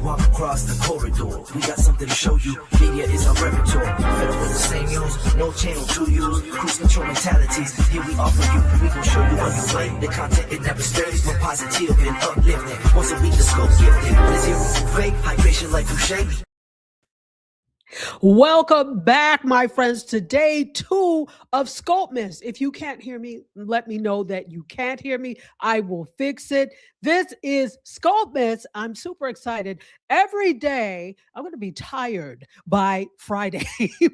walk across the corridor. We got something to show you. Media is our repertoire. Fed up with the same news, no channel to use. Cruise control mentalities. Here we offer you. We gon' show you how you play. The content it never stays. We're positive and uplifting. Once a week the scope gifted. It's zero to fake. Hydration like Touche. Welcome back, my friends, to day 2 of SCOPEMAS. If you can't hear me, let me know that you can't hear me. I will fix it. This is SCOPEMAS. I'm super excited. Every day, I'm going to be tired by Friday,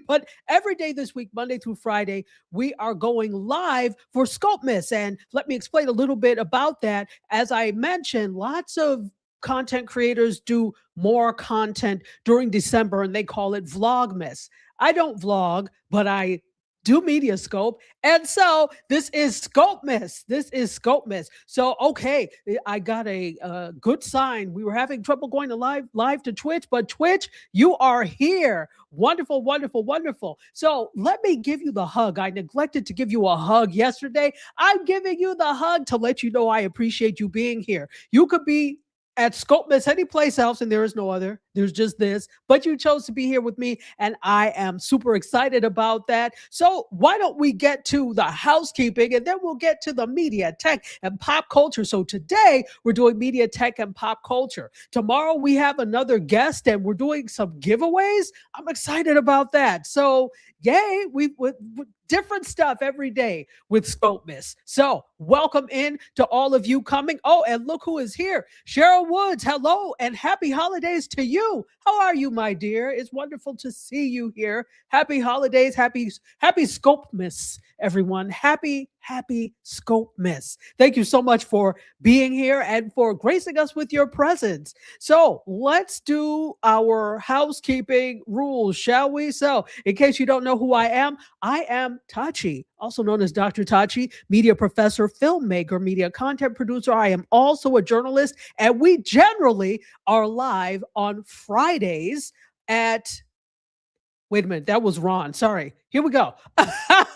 but every day this week, Monday through Friday, we are going live for SCOPEMAS. And let me explain a little bit about that. As I mentioned, lots of content creators do more content during December and they call it Vlogmas. I don't vlog, but I do MediaScope. And so this is SCOPEMAS. This is SCOPEMAS. So, okay, I got a good sign. We were having trouble going to live to Twitch, but Twitch, you are here. Wonderful, wonderful, wonderful. So let me give you the hug. I neglected to give you a hug yesterday. I'm giving you the hug to let you know I appreciate you being here. You could be at SCOPEMAS any place else, and there is no other. There's just this, but you chose to be here with me, and I am super excited about that. So why don't we get to the housekeeping, and then we'll get to the media, tech, and pop culture. So today, we're doing media, tech, and pop culture. Tomorrow, we have another guest, and we're doing some giveaways. I'm excited about that. So yay, we different stuff every day with SCOPEMAS. So welcome in to all of you coming. Oh, and look who is here. Cheryl Woods, hello, and happy holidays to you. How are you, my dear? It's wonderful to see you here. Happy holidays. Happy SCOPEMAS, everyone. Happy SCOPEMAS. Thank you so much for being here and for gracing us with your presence. So let's do our housekeeping rules, shall we? So in case you don't know who I am Tachi, also known as Dr. Tachi, media professor, filmmaker, media content producer. I am also a journalist, and we generally are live on Fridays at, wait a minute, that was Ron. Sorry. Here we go.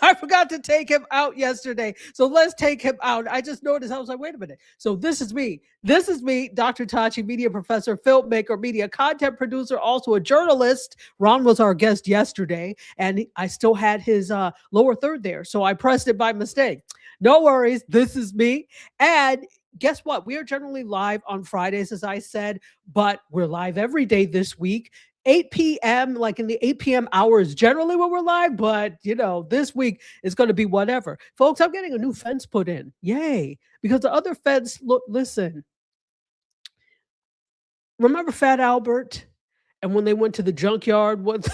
I forgot to take him out yesterday. So let's take him out. I just noticed, I was like, wait a minute. So this is me. This is me, Dr. Tachi, media professor, filmmaker, media content producer, also a journalist. Ron was our guest yesterday, and I still had his lower third there. So I pressed it by mistake. No worries. This is me. And guess what? We are generally live on Fridays, as I said, but we're live every day this week. 8 p.m., like in the 8 p.m. hours, generally when we're live, but you know, this week is going to be whatever. Folks, I'm getting a new fence put in. Yay. Because the other fence, look, listen, remember Fat Albert? And when they went to the junkyard, what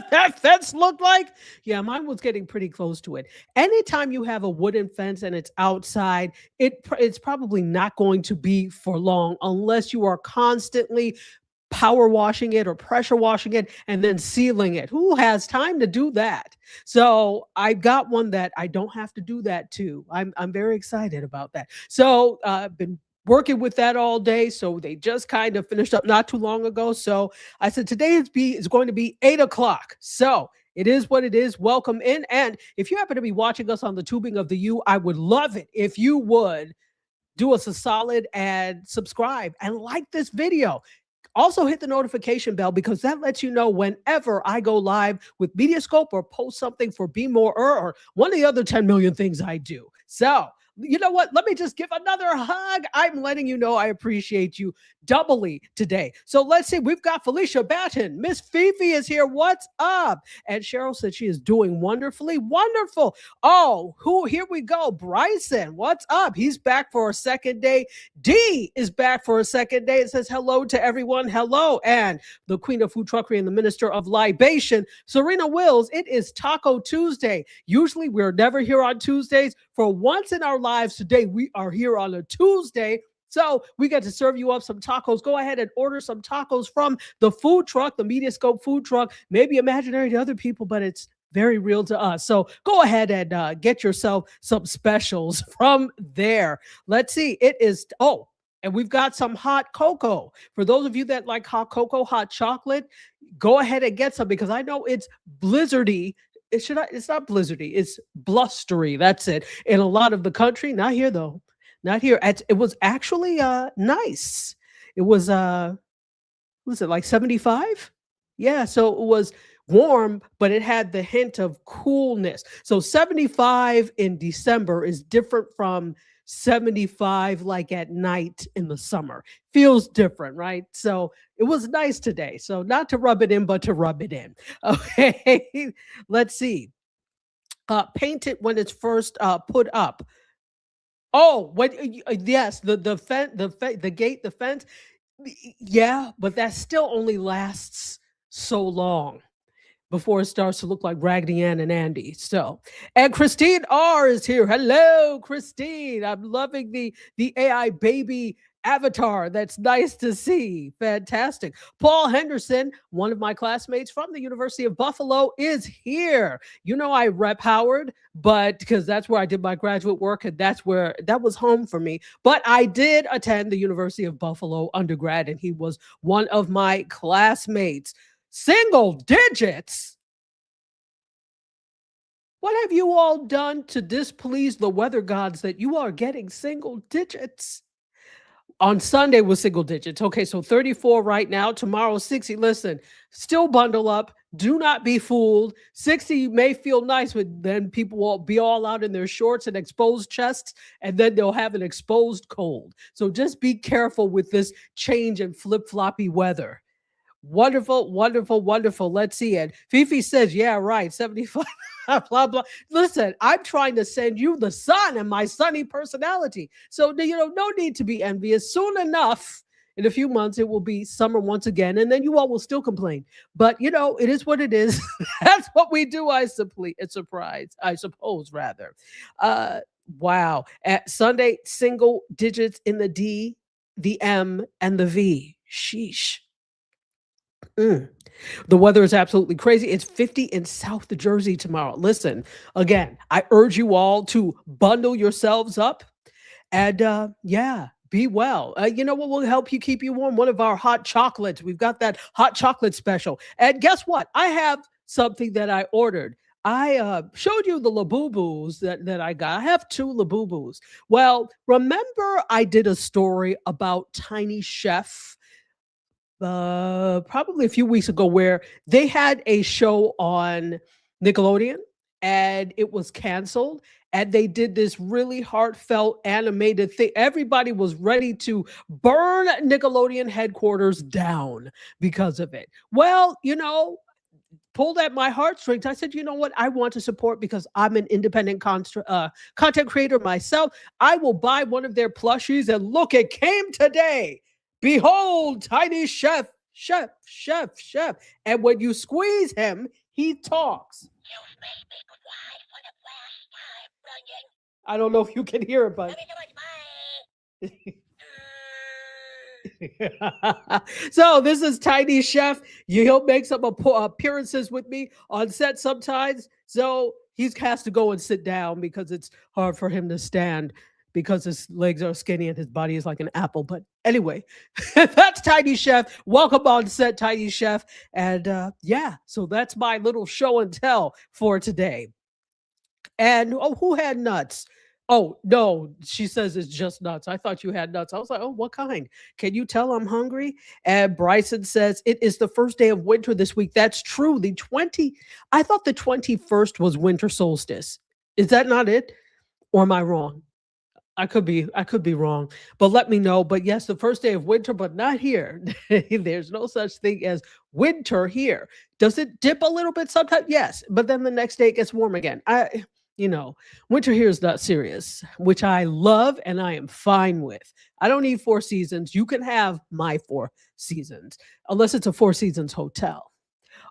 that fence looked like? Yeah, mine was getting pretty close to it. Anytime you have a wooden fence and it's outside, it's probably not going to be for long unless you are constantly power washing it or pressure washing it and then sealing it. Who has time to do that? So I got one that I don't have to do that to. I'm very excited about that. So I've been working with that all day. So they just kind of finished up not too long ago. So I said today is going to be 8 o'clock. So it is what it is. Welcome in. And if you happen to be watching us on the tubing of the U, I would love it if you would do us a solid and subscribe and like this video. Also hit the notification bell because that lets you know whenever I go live with MediaScope or post something for Be More or one of the other 10 million things I do. So you know what? Let me just give another hug. I'm letting you know I appreciate you doubly today. So let's see. We've got Felicia Batten. Miss Fifi is here. What's up? And Cheryl said she is doing wonderfully. Wonderful. Oh, here we go. Bryson, what's up? He's back for a second day. D is back for a second day. It says hello to everyone. Hello. And the Queen of Food Truckery and the Minister of Libation, Serena Wills. It is Taco Tuesday. Usually we're never here on Tuesdays. For once in our lives today, we are here on a Tuesday. So we get to serve you up some tacos. Go ahead and order some tacos from the food truck, the MediaScope food truck. Maybe imaginary to other people, but it's very real to us. So go ahead and get yourself some specials from there. Let's see. It is, and we've got some hot cocoa. For those of you that like hot cocoa, hot chocolate, go ahead and get some because I know it's blizzardy. It's not blizzardy. It's blustery. That's it. In a lot of the country, not here though. Not here. It was actually nice. It was was it like 75? Yeah, so it was warm, but it had the hint of coolness. So 75 in December is different from 75 like at night in the summer. Feels different, right? So it was nice today. So not to rub it in, but to rub it in. Okay, let's see. Paint it when it's first put up. Oh, what? Yes, the fence, the gate, the fence. Yeah, but that still only lasts so long before it starts to look like Raggedy Ann and Andy. So, and Christine R is here. Hello, Christine. I'm loving the AI baby avatar. That's nice to see. Fantastic. Paul Henderson, one of my classmates from the University of Buffalo, is here. You know, I rep Howard, but because that's where I did my graduate work, and that's where that was home for me. But I did attend the University of Buffalo undergrad, and he was one of my classmates. Single digits? What have you all done to displease the weather gods that you are getting single digits? On Sunday was single digits. Okay, so 34 right now. Tomorrow 60. Listen, still bundle up. Do not be fooled. 60 may feel nice, but then people will be all out in their shorts and exposed chests, and then they'll have an exposed cold. So just be careful with this change in flip-floppy weather. Wonderful, wonderful, wonderful. Let's see it. Fifi says, yeah, right. 75, blah, blah. Listen, I'm trying to send you the sun and my sunny personality. So, no need to be envious. Soon enough, in a few months, it will be summer once again, and then you all will still complain. But, it is what it is. That's what we do, I suppose, rather. Wow. At Sunday, single digits in the D, the M, and the V. Sheesh. Mm. The weather is absolutely crazy. It's 50 in South Jersey tomorrow. Listen, again, I urge you all to bundle yourselves up and yeah, be well. You know what will help you keep you warm? One of our hot chocolates. We've got that hot chocolate special. And guess what? I have something that I ordered. I showed you the Labubus that I got. I have two Labubus. Well, remember I did a story about Tiny Chef probably a few weeks ago where they had a show on Nickelodeon and it was canceled, and they did this really heartfelt animated thing. Everybody was ready to burn Nickelodeon headquarters down because of it. Well, pulled at my heartstrings. I said, you know what? I want to support because I'm an independent content creator myself. I will buy one of their plushies, and look, it came today. Behold, Tiny Chef, Chef, Chef, Chef. And when you squeeze him, he talks. I don't know if you can hear it, but. So this is Tiny Chef. He'll make some appearances with me on set sometimes. So he has to go and sit down because it's hard for him to stand because his legs are skinny and his body is like an apple. But anyway, that's Tiny Chef. Welcome on set, Tiny Chef. And yeah, so that's my little show and tell for today. And who had nuts? Oh, no, she says it's just nuts. I thought you had nuts. I was like, oh, what kind? Can you tell I'm hungry? And Bryson says it is the first day of winter this week. That's true. I thought the 21st was winter solstice. Is that not it? Or am I wrong? I could be wrong, but let me know. But yes, the first day of winter, but not here. There's no such thing as winter here. Does it dip a little bit sometimes? Yes, but then the next day it gets warm again. Winter here is not serious, which I love and I am fine with. I don't need 4 seasons. You can have my 4 seasons, unless it's a 4 seasons hotel.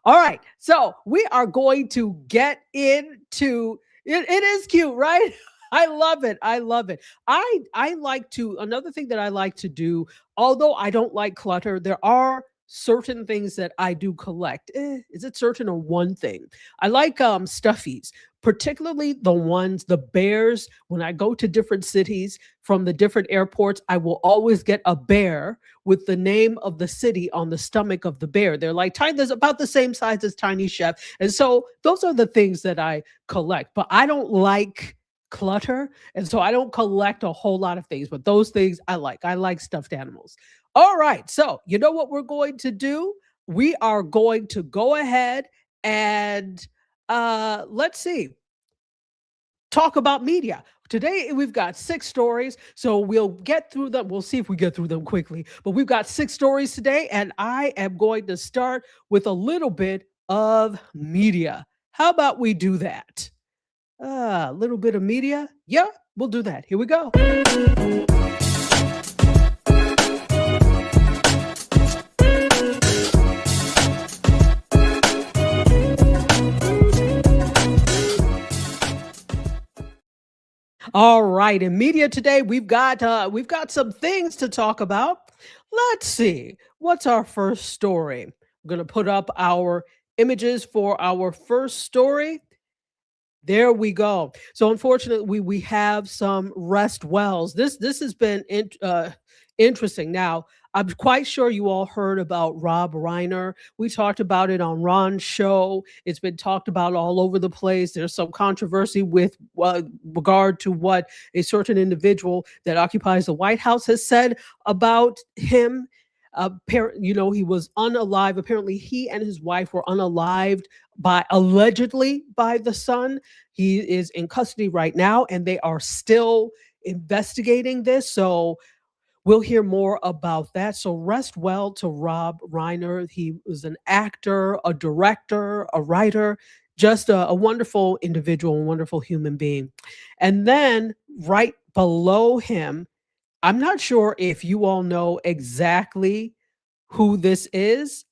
All right, so we are going to get into it. It is cute, right? I love it. I love it. I like to, another thing that I like to do, although I don't like clutter, there are certain things that I do collect. Is it certain or one thing? I like stuffies, particularly the bears. When I go to different cities from the different airports, I will always get a bear with the name of the city on the stomach of the bear. They're like tiny, there's about the same size as Tiny Chef. And so those are the things that I collect, but I don't like clutter. And so I don't collect a whole lot of things, but those things I like. I like stuffed animals. All right. So, you know what we're going to do? We are going to go ahead and let's see, talk about media. Today we've got 6 stories, so we'll get through them. We'll see if we get through them quickly. But we've got 6 stories today, and I am going to start with a little bit of media. How about we do that? A little bit of media? Yeah, we'll do that. Here we go. All right, in media today, we've got some things to talk about. Let's see. What's our first story? I'm going to put up our images for our first story. There we go. So unfortunately, we have some rest wells. This has been interesting. Now, I'm quite sure you all heard about Rob Reiner. We talked about it on Ron's show. It's been talked about all over the place. There's some controversy with regard to what a certain individual that occupies the White House has said about him. He was unalive. Apparently, he and his wife were unalived allegedly by the son. He is in custody right now, and they are still investigating this. So we'll hear more about that. So rest well to Rob Reiner. He was an actor, a director, a writer, just a wonderful individual, a wonderful human being. And then right below him, I'm not sure if you all know exactly who this is.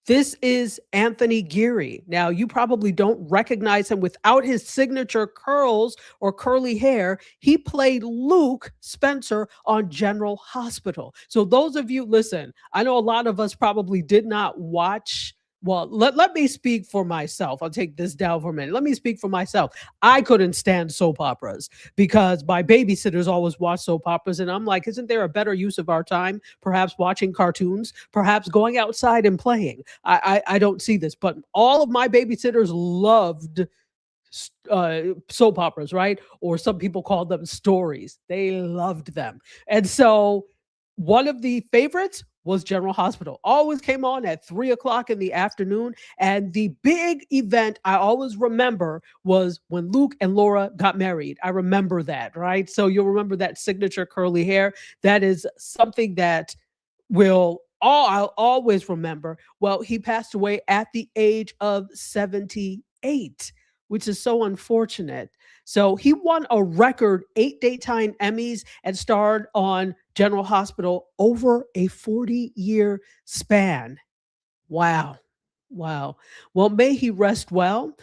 This is Anthony Geary. Now, you probably don't recognize him without his signature curls or curly hair. He played Luke Spencer on General Hospital. So those of you, listen, I know a lot of us probably did not watch. Well, let me speak for myself. I'll take this down for a minute. Let me speak for myself. I couldn't stand soap operas because my babysitters always watch soap operas. And I'm like, isn't there a better use of our time? Perhaps watching cartoons, perhaps going outside and playing. I don't see this, but all of my babysitters loved soap operas, right? Or some people call them stories. They loved them. And so one of the favorites was General Hospital. Always came on at 3 o'clock in the afternoon. And the big event I always remember was when Luke and Laura got married. I remember that, right? So you'll remember that signature curly hair. That is something that I'll always remember. Well, he passed away at the age of 78, which is so unfortunate. So he won a record 8 daytime Emmys and starred on General Hospital over a 40-year span. Wow. Wow. Well, may he rest well.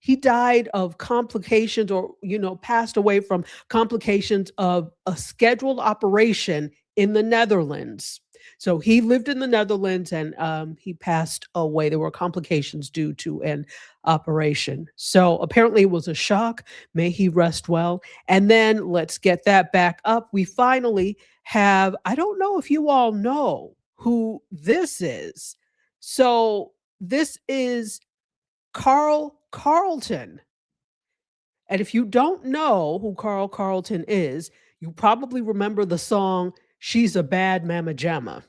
He died of complications or, passed away from complications of a scheduled operation in the Netherlands. So he lived in the Netherlands and he passed away. There were complications due to an operation. So apparently it was a shock. May he rest well. And then let's get that back up. We finally have, I don't know if you all know who this is. So this is Carl Carlton. And if you don't know who Carl Carlton is, you probably remember the song She's a Bad Mama Jamma.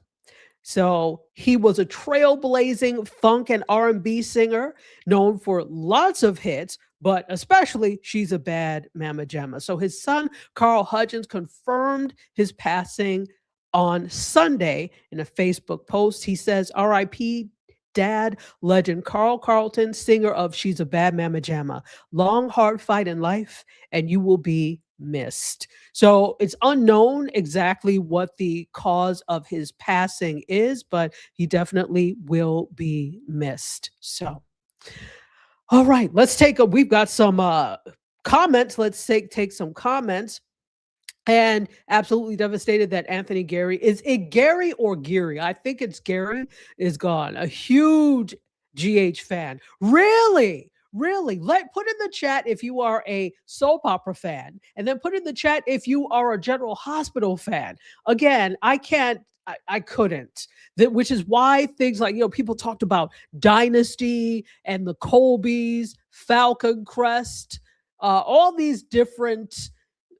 So he was a trailblazing funk and R&B singer known for lots of hits, but especially She's a Bad Mama Jamma. So his son, Carl Hudgens, confirmed his passing on Sunday in a Facebook post. He says, R.I.P. Dad, legend Carl Carlton, singer of She's a Bad Mama Jamma. Long, hard fight in life, and you will be missed. So it's unknown exactly what the cause of his passing is, but he definitely will be missed. So, all right, we've got some comments. Let's take some comments. And absolutely devastated that Anthony Geary is it Gary or Geary? I think it's Gary is gone. A huge GH fan. Really? Really? Put in the chat if you are a soap opera fan, and then put in the chat if you are a General Hospital fan. Again, I couldn't. Which is why things like, people talked about Dynasty and the Colbys, Falcon Crest. all these different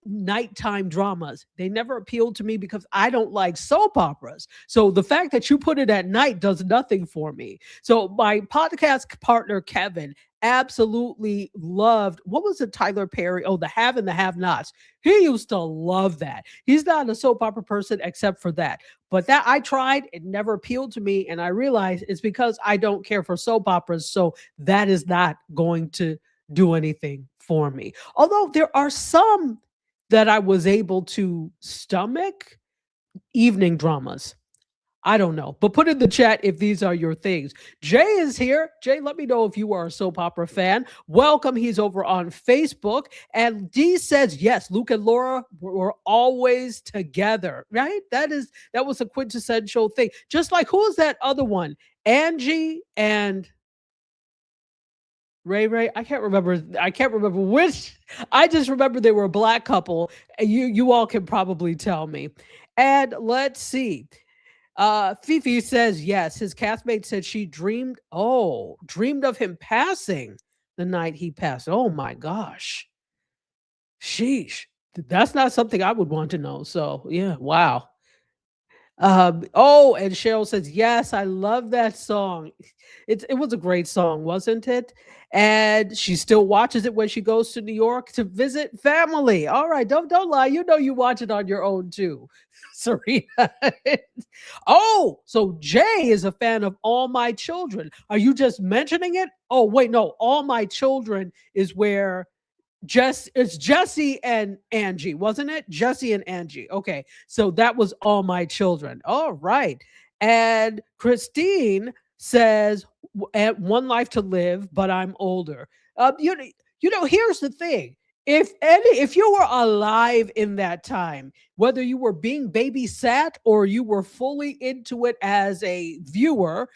nighttime dramas. They never appealed to me because I don't like soap operas. So the fact that you put it at night does nothing for me. So my podcast partner, Kevin, absolutely loved, what was it, Tyler Perry? Oh, the Have and the Have Nots. He used to love that. He's not a soap opera person except for that. But that I tried, it never appealed to me. And I realized it's because I don't care for soap operas. So that is not going to do anything for me. Although there are some that I was able to stomach, evening dramas. I don't know, but put in the chat if these are your things. Jay is here. Jay, let me know if you are a soap opera fan. Welcome. He's over on Facebook. And D says, yes, Luke and Laura were always together, right? That was a quintessential thing. Just like, who is that other one? Angie and Ray. I can't remember. I can't remember which. I just remember they were a black couple. You all can probably tell me. And let's see. Fifi says yes. His castmate said she dreamed of him passing the night he passed. Oh my gosh. Sheesh. That's not something I would want to know. So yeah, wow. And Cheryl says, yes, I love that song. It was a great song, wasn't it? And she still watches it when she goes to New York to visit family. All right, don't lie. You know you watch it on your own too, Serena. Oh, so Jay is a fan of All My Children. Are you just mentioning it? Oh, wait, no. All My Children is where it's Jesse and Angie, wasn't it? Jesse and Angie. Okay. So that was All My Children. All right. And Christine says, at One Life to Live, but I'm older. Here's the thing. If you were alive in that time, whether you were being babysat or you were fully into it as a viewer,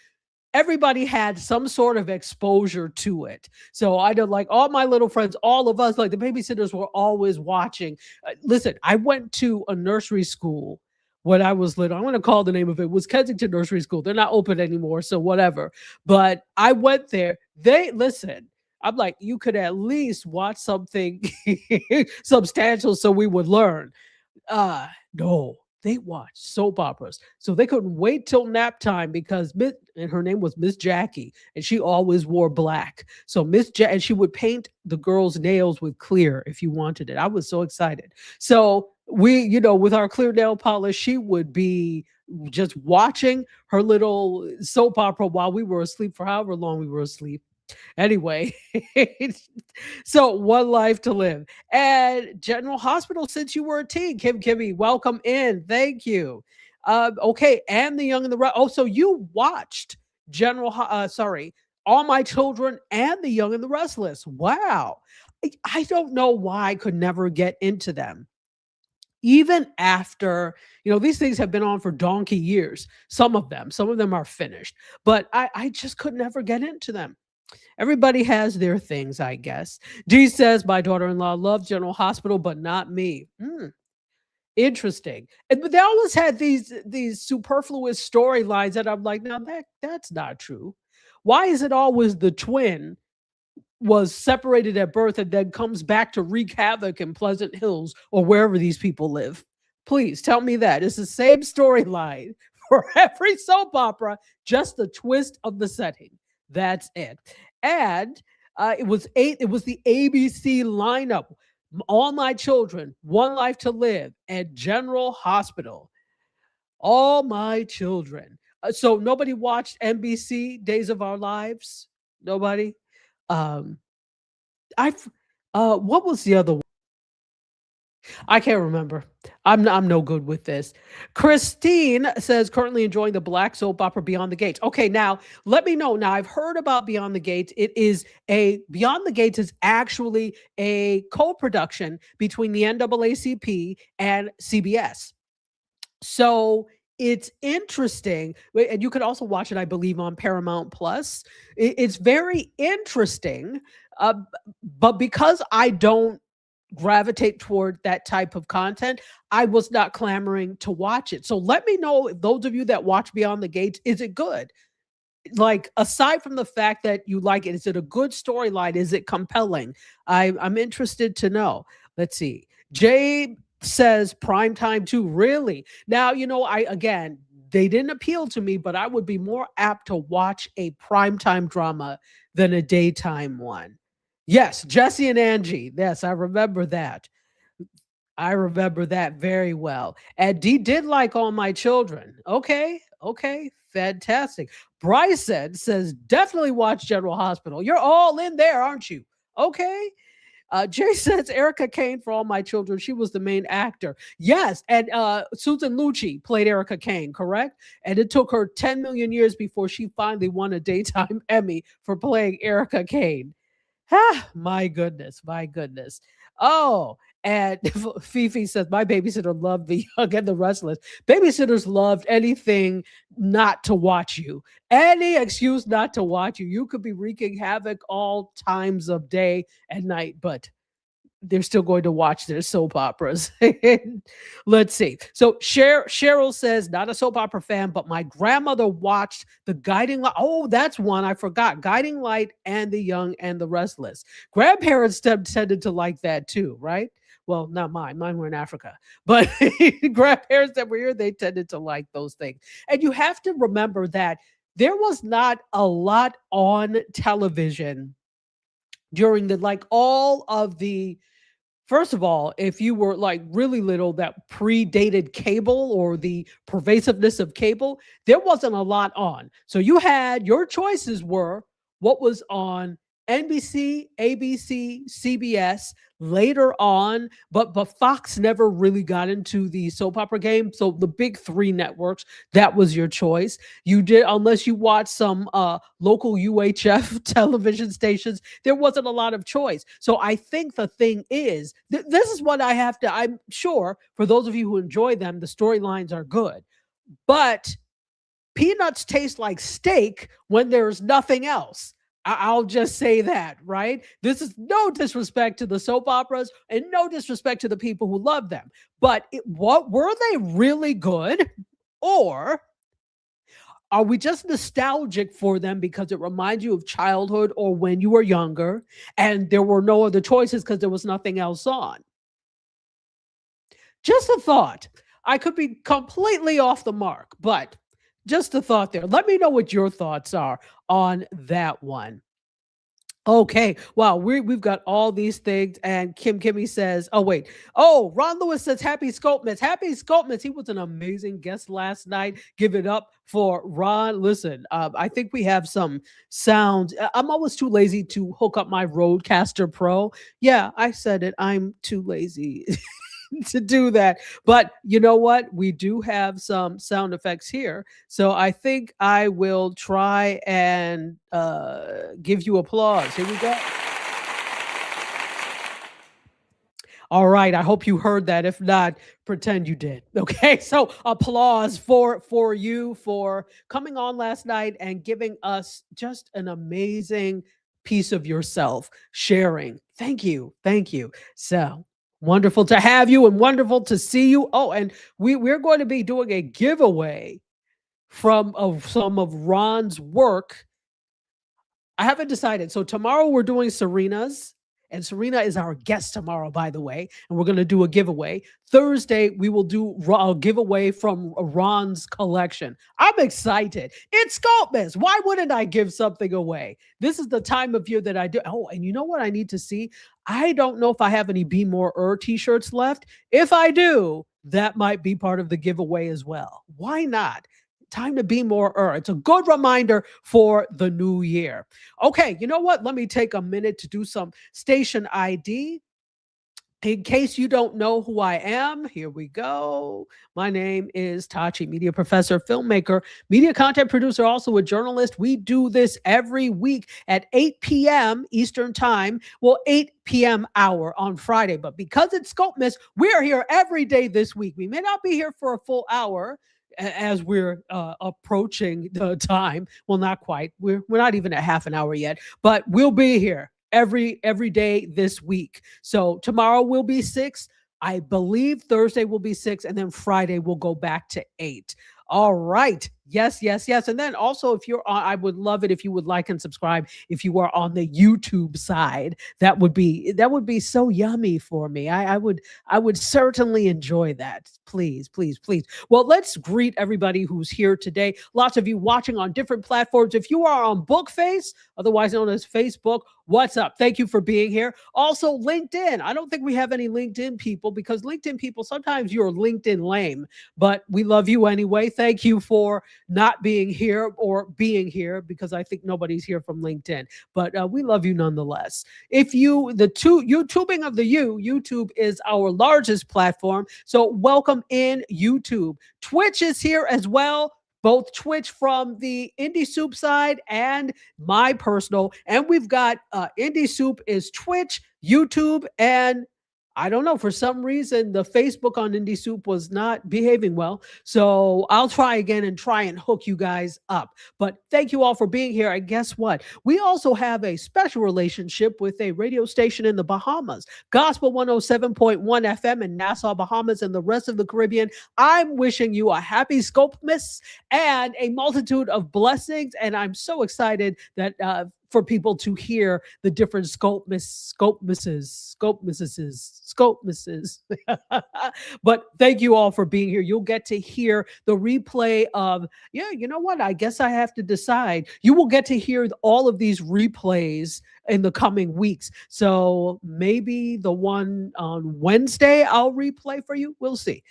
everybody had some sort of exposure to it. So I did, like, all my little friends, all of us, like the babysitters were always watching. Listen, I went to a nursery school when I was little. I'm going to call the name of it. It was Kensington Nursery School. They're not open anymore, so whatever. But I went there. Listen, I'm like, you could at least watch something substantial so we would learn. No, they watched soap operas. So they couldn't wait till nap time because and her name was Miss Jackie, and she always wore black. So and she would paint the girls' nails with clear if you wanted it. I was so excited. So we, with our clear nail polish, she would be just watching her little soap opera while we were asleep for however long we were asleep. Anyway, so One Life to Live. And General Hospital, since you were a teen, Kimmy, welcome in. Thank you. Okay, and The Young and the Restless. Oh, so you watched All My Children and The Young and the Restless. Wow. I don't know why I could never get into them. Even after, these things have been on for donkey years. Some of them are finished, but I just could never get into them. Everybody has their things, I guess. G says, my daughter-in-law loves General Hospital, but not me. Interesting. But they always had these superfluous storylines that I'm like, no, that's not true. Why is it always the twin was separated at birth and then comes back to wreak havoc in Pleasant Hills or wherever these people live? Please tell me that. It's the same storyline for every soap opera, just the twist of the setting. That's it. And it was the ABC lineup: All My Children, One Life to Live, and General Hospital. All My Children. So nobody watched NBC Days of Our Lives? Nobody? Um, what was the other one? I can't remember. I'm no good with this. Christine says, currently enjoying the black soap opera Beyond the Gates. Okay, now let me know. Now I've heard about Beyond the Gates. Beyond the Gates is actually a co-production between the NAACP and CBS. So it's interesting. And you could also watch it, I believe, on Paramount Plus. It's very interesting. But because I don't gravitate toward that type of content, I was not clamoring to watch it. So let me know, if those of you that watch Beyond the Gates, is it good? like, aside from the fact that you like it, is it a good storyline? Is it compelling? I'm interested to know. Let's see. Jay says primetime too. Really? Now, I again, they didn't appeal to me, but I would be more apt to watch a primetime drama than a daytime one. Yes, Jesse and Angie. Yes, I remember that. I remember that very well. And Dee did like All My Children. Okay, okay, fantastic. Bryson says, definitely watch General Hospital. You're all in there, aren't you? Okay. Jay says Erica Kane for All My Children. She was the main actor. Yes, and Susan Lucci played Erica Kane, correct? And it took her 10 million years before she finally won a daytime Emmy for playing Erica Kane. Ah, my goodness, my goodness. Oh, and Fifi says, my babysitter loved The Young and the Restless. Babysitters loved anything not to watch you, any excuse not to watch you. You could be wreaking havoc all times of day and night, but they're still going to watch their soap operas. Let's see. So Cheryl says, not a soap opera fan, but my grandmother watched The Guiding Light. Oh, that's one I forgot. Guiding Light and The Young and the Restless. Grandparents tended to like that too, right? Well, not mine. Mine were in Africa. But grandparents that were here, they tended to like those things. And you have to remember that there was not a lot on television during the like all of the. First of all, if you were like really little that predated cable or the pervasiveness of cable, there wasn't a lot on. So you had your choices were what was on NBC, ABC, CBS later on, but Fox never really got into the soap opera game. So the big three networks, that was your choice. You did, unless you watched some local UHF television stations, there wasn't a lot of choice. So I think the thing is, this is what I have to, I'm sure for those of you who enjoy them, the storylines are good. But peanuts taste like steak when there's nothing else. I'll just say that, right? This is no disrespect to the soap operas and no disrespect to the people who love them. But what were they really good? Or are we just nostalgic for them because it reminds you of childhood or when you were younger and there were no other choices because there was nothing else on? Just a thought. I could be completely off the mark, but just a thought there. Let me know what your thoughts are on that one. Okay. Wow. We've got all these things. And Kimmy says, oh, wait. Oh, Ron Lewis says, happy Scopemas. Happy Scopemas. He was an amazing guest last night. Give it up for Ron. Listen, I think we have some sound. I'm always too lazy to hook up my Rodecaster Pro. Yeah, I said it. I'm too lazy to do that. But you know what? We do have some sound effects here. So I think I will try and give you applause. Here we go. All right. I hope you heard that. If not, pretend you did. Okay. So applause for you for coming on last night and giving us just an amazing piece of yourself, sharing. Thank you. Thank you. So wonderful to have you and wonderful to see you. Oh, and we're going to be doing a giveaway from some of Ron's work. I haven't decided. So tomorrow we're doing Serena's, and Serena is our guest tomorrow, by the way, and we're going to do a giveaway. Thursday, we will do a giveaway from Ron's collection. I'm excited. It's Scopemas. Why wouldn't I give something away? This is the time of year that I do. Oh, and you know what I need to see? I don't know if I have any Be More t-shirts left. If I do, that might be part of the giveaway as well. Why not? Time to be more. It's a good reminder for the new year. Okay, you know what? Let me take a minute to do some station ID. In case you don't know who I am, here we go. My name is Tachi, media professor, filmmaker, media content producer, also a journalist. We do this every week at 8 p.m. Eastern Time. Well, 8 p.m. hour on Friday. But because it's Scopemas, we're here every day this week. We may not be here for a full hour as we're approaching the time. Well, not quite. We're not even at half an hour yet, but we'll be here every day this week. So tomorrow will be 6. I believe Thursday will be 6, and then Friday we'll go back to 8. All right. Yes, yes, yes. And then also, if you're on, I would love it if you would like and subscribe. If you are on the YouTube side, that would be so yummy for me. I would certainly enjoy that. Please, please, please. Well, let's greet everybody who's here today. Lots of you watching on different platforms. If you are on Bookface, otherwise known as Facebook, what's up? Thank you for being here. Also, LinkedIn. I don't think we have any LinkedIn people because LinkedIn people sometimes you're LinkedIn lame, but we love you anyway. Thank you for not being here or being here because I think nobody's here from LinkedIn, but we love you nonetheless. If you, the two, YouTubing of the YouTube is our largest platform. So welcome in YouTube. Twitch is here as well. Both Twitch from the Indie Soup side and my personal. And we've got Indie Soup is Twitch, YouTube, and I don't know. For some reason, the Facebook on Indie Soup was not behaving well. So I'll try again and try and hook you guys up. But thank you all for being here. And guess what? We also have a special relationship with a radio station in the Bahamas, Gospel 107.1 FM in Nassau, Bahamas, and the rest of the Caribbean. I'm wishing you a happy Scopemas and a multitude of blessings. And I'm so excited that for people to hear the different scopemisses. But thank you all for being here. You'll get to hear the replay of, yeah, you know what? I guess I have to decide. You will get to hear all of these replays in the coming weeks. So maybe the one on Wednesday I'll replay for you. We'll see.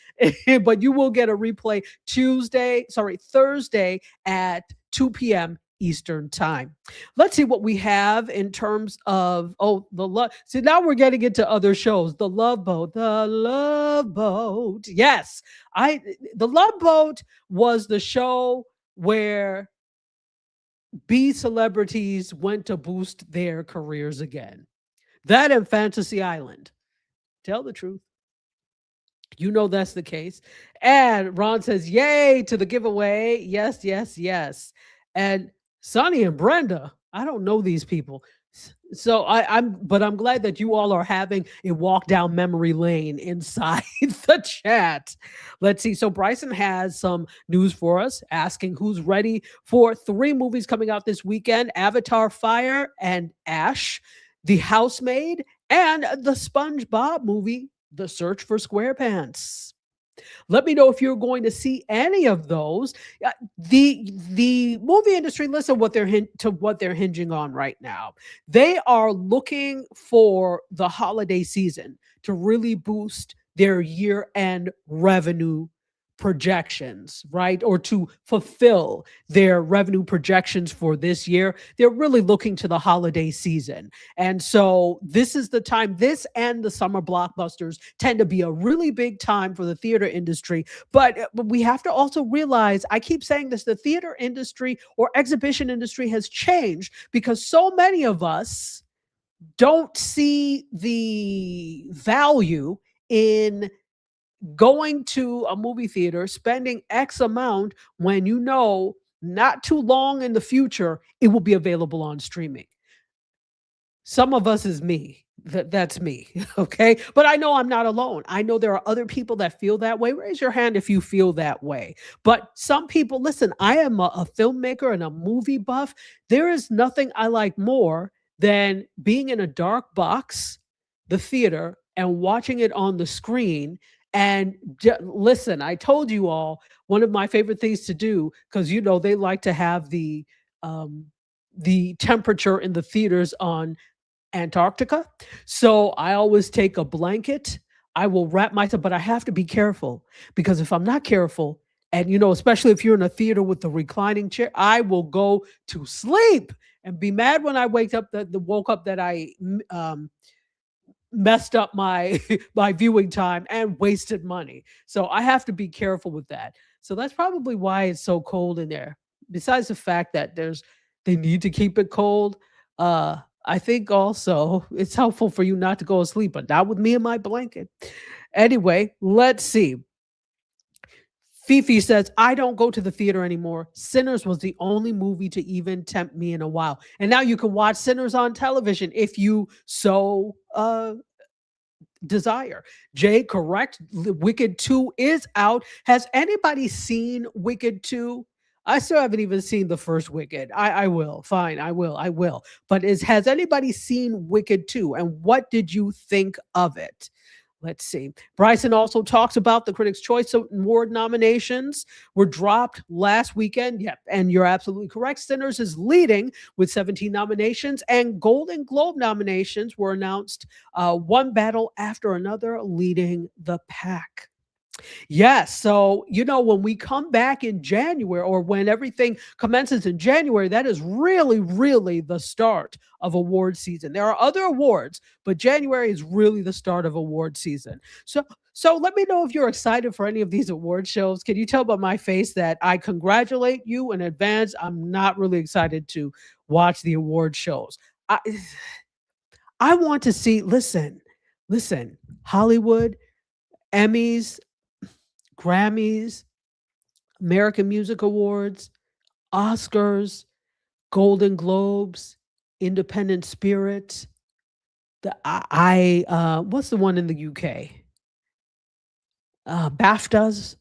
But you will get a replay Thursday at 2 p.m. Eastern time. Let's see what we have in terms of the love. See, now we're getting into other shows. The Love Boat. The Love Boat. Yes. The Love Boat was the show where B celebrities went to boost their careers again. That and Fantasy Island. Tell the truth. You know that's the case. And Ron says, yay to the giveaway. Yes, yes, yes. And Sonny and Brenda, I don't know these people. So I'm glad that you all are having a walk down memory lane inside the chat. Let's see. So Bryson has some news for us, asking who's ready for 3 movies coming out this weekend: Avatar Fire and Ash, The Housemaid, and the SpongeBob movie, The Search for SquarePants. Let me know if you're going to see any of those. The movie industry, listen what they're hinging on right now. They are looking for the holiday season to really boost their year-end revenue projections, right? Or to fulfill their revenue projections for this year. They're really looking to the holiday season. And so this is the time, this and the summer blockbusters tend to be a really big time for the theater industry. But we have to also realize, I keep saying this, the theater industry or exhibition industry has changed because so many of us don't see the value in going to a movie theater, spending X amount when you know not too long in the future it will be available on streaming. Some of us is me. That's me. Okay. But I know I'm not alone. I know there are other people that feel that way. Raise your hand if you feel that way. But some people, listen, I am a filmmaker and a movie buff. There is nothing I like more than being in a dark box, the theater, and watching it on the screen. And listen, I told you all one of my favorite things to do, because they like to have the temperature in the theaters on Antarctica. So I always take a blanket. I will wrap myself, but I have to be careful because if I'm not careful, and especially if you're in a theater with the reclining chair, I will go to sleep and be mad when I woke up that I messed up my my viewing time and wasted money. So I have to be careful with that. So that's probably why it's so cold in there. Besides the fact that they need to keep it cold. I think also it's helpful for you not to go to sleep, but not with me and my blanket. Anyway, let's see. Fifi says, I don't go to the theater anymore. Sinners was the only movie to even tempt me in a while. And now you can watch Sinners on television if you so desire. Jay, correct. Wicked 2 is out. Has anybody seen Wicked 2? I still haven't even seen the first Wicked. I will. Fine, I will. I will. But has anybody seen Wicked 2? And what did you think of it? Let's see. Bryson also talks about the Critics' Choice Award nominations were dropped last weekend. Yep, and you're absolutely correct. Sinners is leading with 17 nominations, and Golden Globe nominations were announced one battle after another, leading the pack. Yes. So, when we come back in January or when everything commences in January, that is really, really the start of award season. There are other awards, but January is really the start of award season. So let me know if you're excited for any of these award shows. Can you tell by my face that I congratulate you in advance? I'm not really excited to watch the award shows. I, I want to see, listen, Hollywood, Emmys, Grammys, American Music Awards, Oscars, Golden Globes, Independent Spirit. What's the one in the UK? BAFTAs.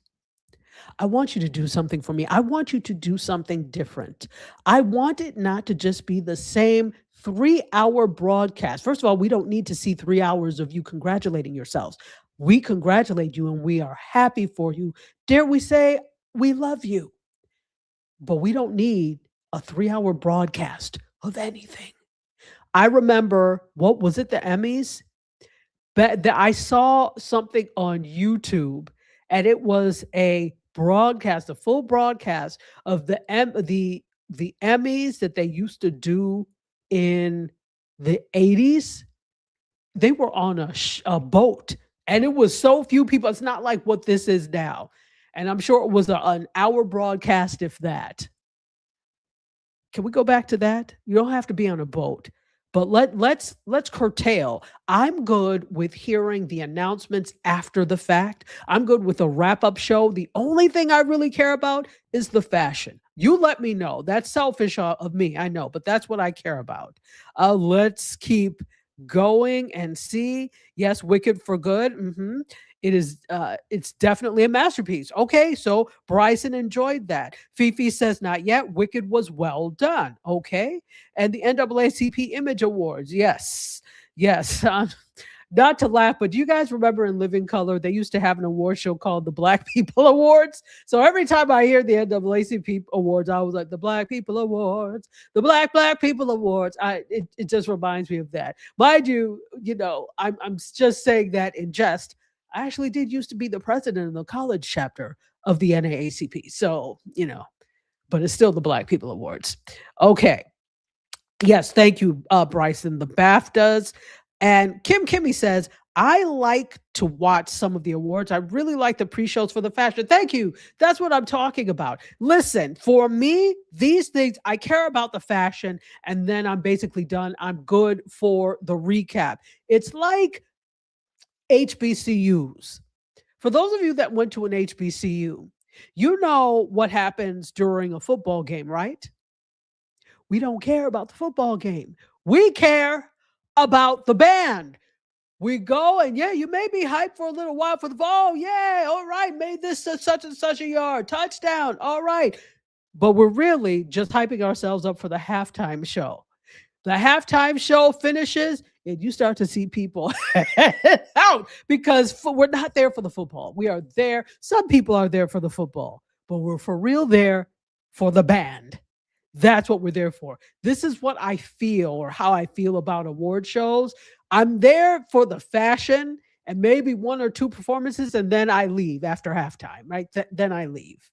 I want you to do something for me. I want you to do something different. I want it not to just be the same 3-hour broadcast. First of all, we don't need to see 3 hours of you congratulating yourselves. We congratulate you and we are happy for you. Dare we say, we love you. But we don't need a 3-hour broadcast of anything. I remember, what was it, the Emmys? But I saw something on YouTube, and it was a full broadcast of the Emmys that they used to do in the 80s. They were on a boat, and it was so few people. It's not like what this is now. And I'm sure it was an hour broadcast, if that. Can we go back to that? You don't have to be on a boat, but let's curtail. I'm good with hearing the announcements after the fact. I'm good with a wrap-up show. The only thing I really care about is the fashion. You let me know. That's selfish of me, I know, but that's what I care about. Let's keep going and see. Yes, Wicked for Good. It's definitely a masterpiece. Okay, so Bryson enjoyed that. Fifi says not yet. Wicked was well done. Okay, and the NAACP Image Awards. Yes. Not to laugh, but do you guys remember in Living Color they used to have an award show called the Black People Awards? So every time I hear the NAACP Awards, I was like, the Black People Awards, the Black People Awards. It just reminds me of that. Mind you, I'm just saying that in jest. I actually did used to be the president of the college chapter of the NAACP. So, but it's still the Black People Awards. Okay. Yes, thank you, Bryson. The BAFTAs. And Kimmy says, I like to watch some of the awards. I really like the pre-shows for the fashion. Thank you. That's what I'm talking about. Listen, for me, these things, I care about the fashion, and then I'm basically done. I'm good for the recap. It's like HBCUs. For those of you that went to an HBCU, you know what happens during a football game, right? We don't care about the football game. We care about the band. We go and you may be hyped for a little while for the ball. Yeah, all right, made this such and such a yard, touchdown. All right. But we're really just hyping ourselves up for the halftime show. The halftime show finishes and you start to see people out because we're not there for the football. We are there. Some people are there for the football, but we're for real there for the band. That's what we're there for. This is what I feel, or how I feel about award shows. I'm there for the fashion and maybe one or two performances, and then I leave after halftime, right? Then I leave.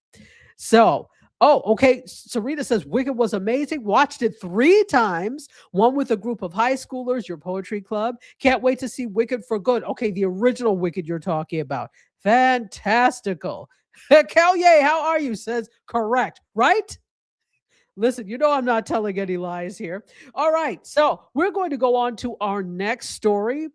So, okay. Sarita says Wicked was amazing. Watched it 3 times. One with a group of high schoolers, your poetry club. Can't wait to see Wicked for Good. Okay, the original Wicked you're talking about. Fantastical. Kelye, how are you? Says correct, right? Listen, I'm not telling any lies here. All right, so we're going to go on to our next story.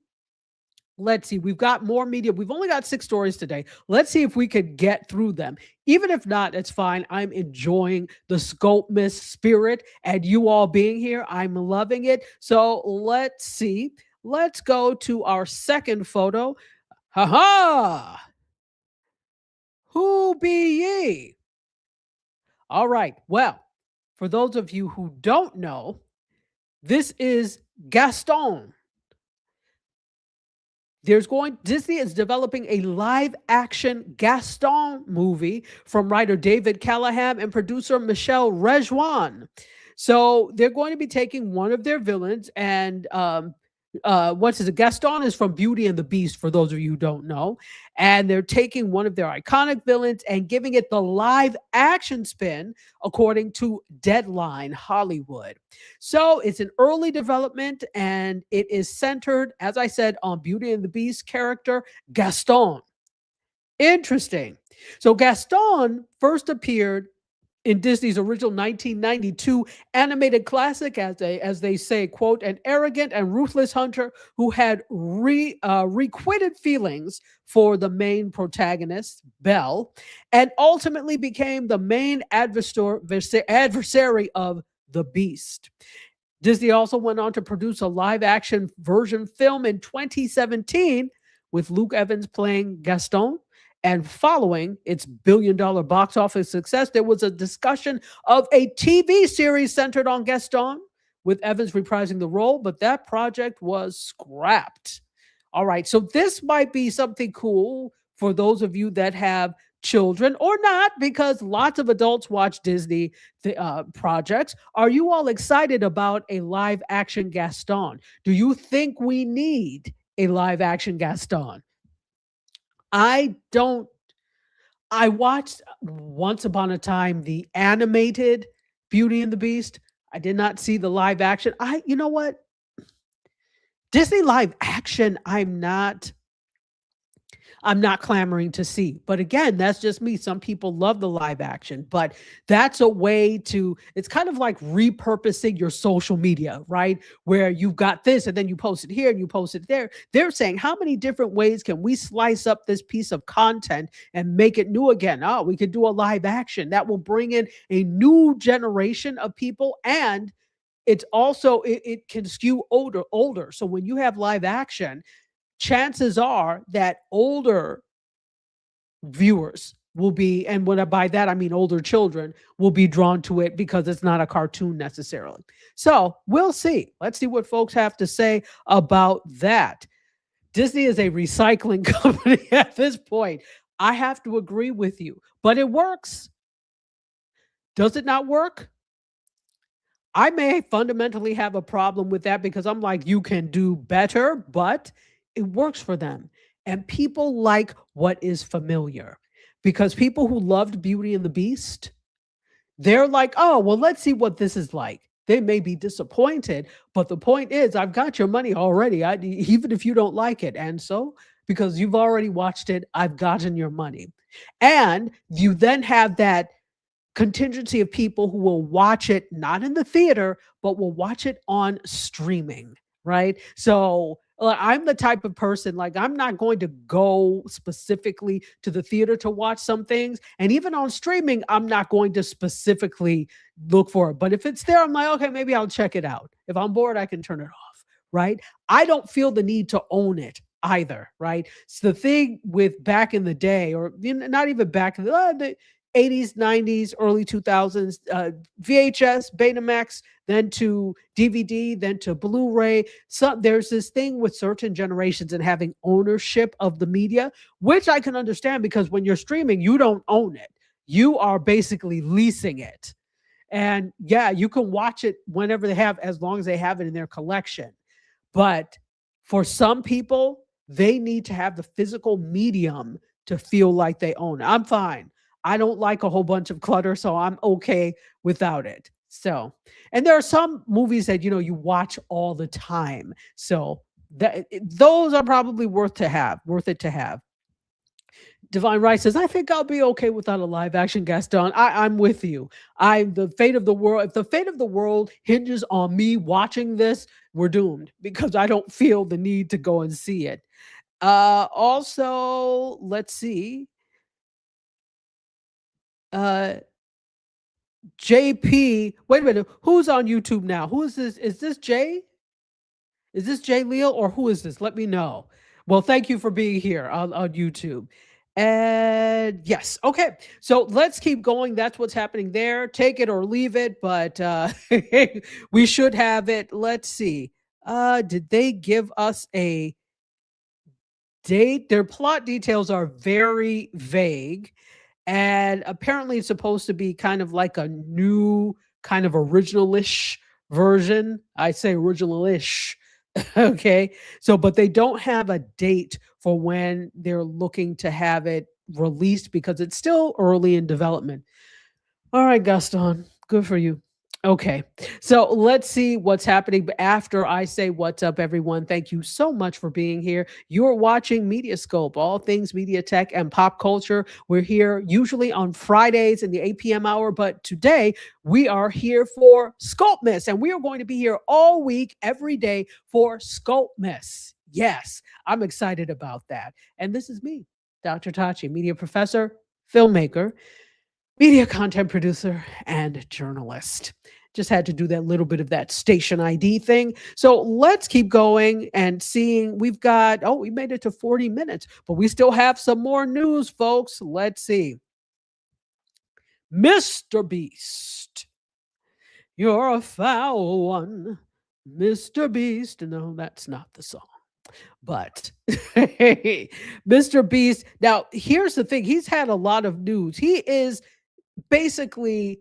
Let's see. We've got more media. We've only got 6 stories today. Let's see if we could get through them. Even if not, it's fine. I'm enjoying the SCOPEMAS spirit and you all being here. I'm loving it. So let's see. Let's go to our second photo. Ha! Who be ye? All right. Well, for those of you who don't know, this is Gaston. Disney is developing a live action Gaston movie from writer David Callahan and producer Michelle Rejwan. So they're going to be taking one of their villains and what's his Gaston is from Beauty and the Beast, for those of you who don't know. And they're taking one of their iconic villains and giving it the live action spin, according to Deadline Hollywood. So it's an early development and it is centered, as I said, on Beauty and the Beast character Gaston. Interesting. So Gaston first appeared in Disney's original 1992 animated classic as they say, quote, an arrogant and ruthless hunter who had requited feelings for the main protagonist, Belle, and ultimately became the main adversary of the Beast. Disney also went on to produce a live action version film in 2017 with Luke Evans playing Gaston. And following its billion-dollar box office success, there was a discussion of a TV series centered on Gaston, with Evans reprising the role, but that project was scrapped. All right, so this might be something cool for those of you that have children or not, because lots of adults watch Disney projects. Are you all excited about a live-action Gaston? Do you think we need a live-action Gaston? I don't. I watched once upon a time the animated Beauty and the Beast. I did not see the live action. You know what? Disney live action, I'm not clamoring to see. But again, that's just me. Some people love the live action, but that's a way to, it's kind of like repurposing your social media, right? Where you've got this and then you post it here and you post it there. They're saying, how many different ways can we slice up this piece of content and make it new again? Oh, we could do a live action that will bring in a new generation of people, and it's also it can skew older. So when you have live action, chances are that older viewers will be, and by that I mean older children, will be drawn to it because it's not a cartoon necessarily. So we'll see. Let's see what folks have to say about that. Disney is a recycling company at this point. I have to agree with you, but it works. Does it not work? I may fundamentally have a problem with that because I'm like, you can do better, but it works for them. And people like what is familiar, because people who loved Beauty and the Beast, they're like, oh, well, let's see what this is like. They may be disappointed, but the point is, I've got your money already, even if you don't like it. And so, because you've already watched it, I've gotten your money. And you then have that contingency of people who will watch it not in the theater, but will watch it on streaming, right? So I'm the type of person, like, I'm not going to go specifically to the theater to watch some things. And even on streaming, I'm not going to specifically look for it. But if it's there, I'm like, okay, maybe I'll check it out. If I'm bored, I can turn it off, right? I don't feel the need to own it either, right? So the thing with back in the day, or not even back in the 80s, 90s, early 2000s, VHS, Betamax, then to DVD, then to Blu-ray. So there's this thing with certain generations and having ownership of the media, which I can understand, because when you're streaming, you don't own it. You are basically leasing it. And yeah, you can watch it whenever they have, as long as they have it in their collection. But for some people, they need to have the physical medium to feel like they own it. I'm fine. I don't like a whole bunch of clutter, so I'm okay without it. So, and there are some movies that, you watch all the time. So those are probably worth it to have. Divine Right says, I think I'll be okay without a live action Gaston. I'm with you. The fate of the world, if the fate of the world hinges on me watching this, we're doomed, because I don't feel the need to go and see it. Also, let's see. JP, wait a minute. Who's on YouTube now? Who is this? Is this Jay? Is this Jay Leal, or who is this? Let me know. Well, thank you for being here on YouTube. And yes, okay. So let's keep going. That's what's happening there. Take it or leave it, but we should have it. Let's see. Did they give us a date? Their plot details are very vague. And apparently it's supposed to be kind of like a new kind of original-ish version. I say original-ish. Okay. So, but they don't have a date for when they're looking to have it released because it's still early in development. All right, Gaston, good for you. Okay, so let's see what's happening after I say what's up, everyone. Thank you so much for being here. You're watching MediaScope, all things media tech and pop culture. We're here usually on Fridays in the 8 p.m. hour, but today we are here for SCOPEMAS, and we are going to be here all week, every day for SCOPEMAS. Yes, I'm excited about that. And this is me, Dr. Tachi, media professor, filmmaker, media content producer, and journalist. Just had to do that little bit of that station ID thing. So let's keep going and seeing. We've got, oh, we made it to 40 minutes, but we still have some more news, folks. Let's see. Mr. Beast, you're a foul one. Mr. Beast. No, that's not the song. But Mr. Beast. Now, here's the thing. He's had a lot of news. He is basically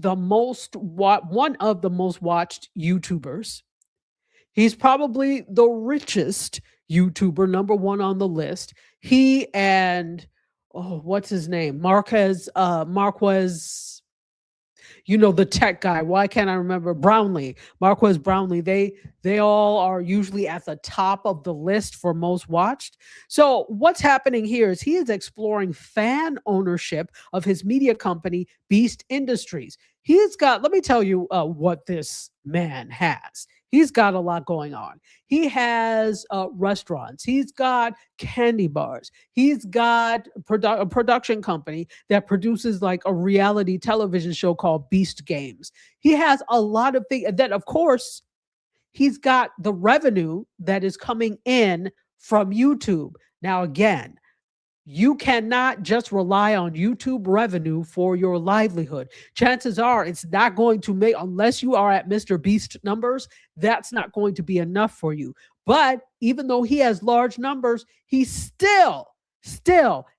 one of the most watched YouTubers. He's probably the richest YouTuber, number one on the list. He and what's his name? Marquez, the tech guy. Why can't I remember? Brownlee, Marquez Brownlee. They all are usually at the top of the list for most watched. So what's happening here is he is exploring fan ownership of his media company, Beast Industries. He's got, let me tell you what this man has. He's got a lot going on. He has restaurants. He's got candy bars. He's got a production company that produces like a reality television show called Beast Games. He has a lot of things. Then, of course, he's got the revenue that is coming in from YouTube. Now, again, you cannot just rely on YouTube revenue for your livelihood. Chances are it's not going to make, unless you are at Mr. Beast numbers, that's not going to be enough for you. But even though he has large numbers, he still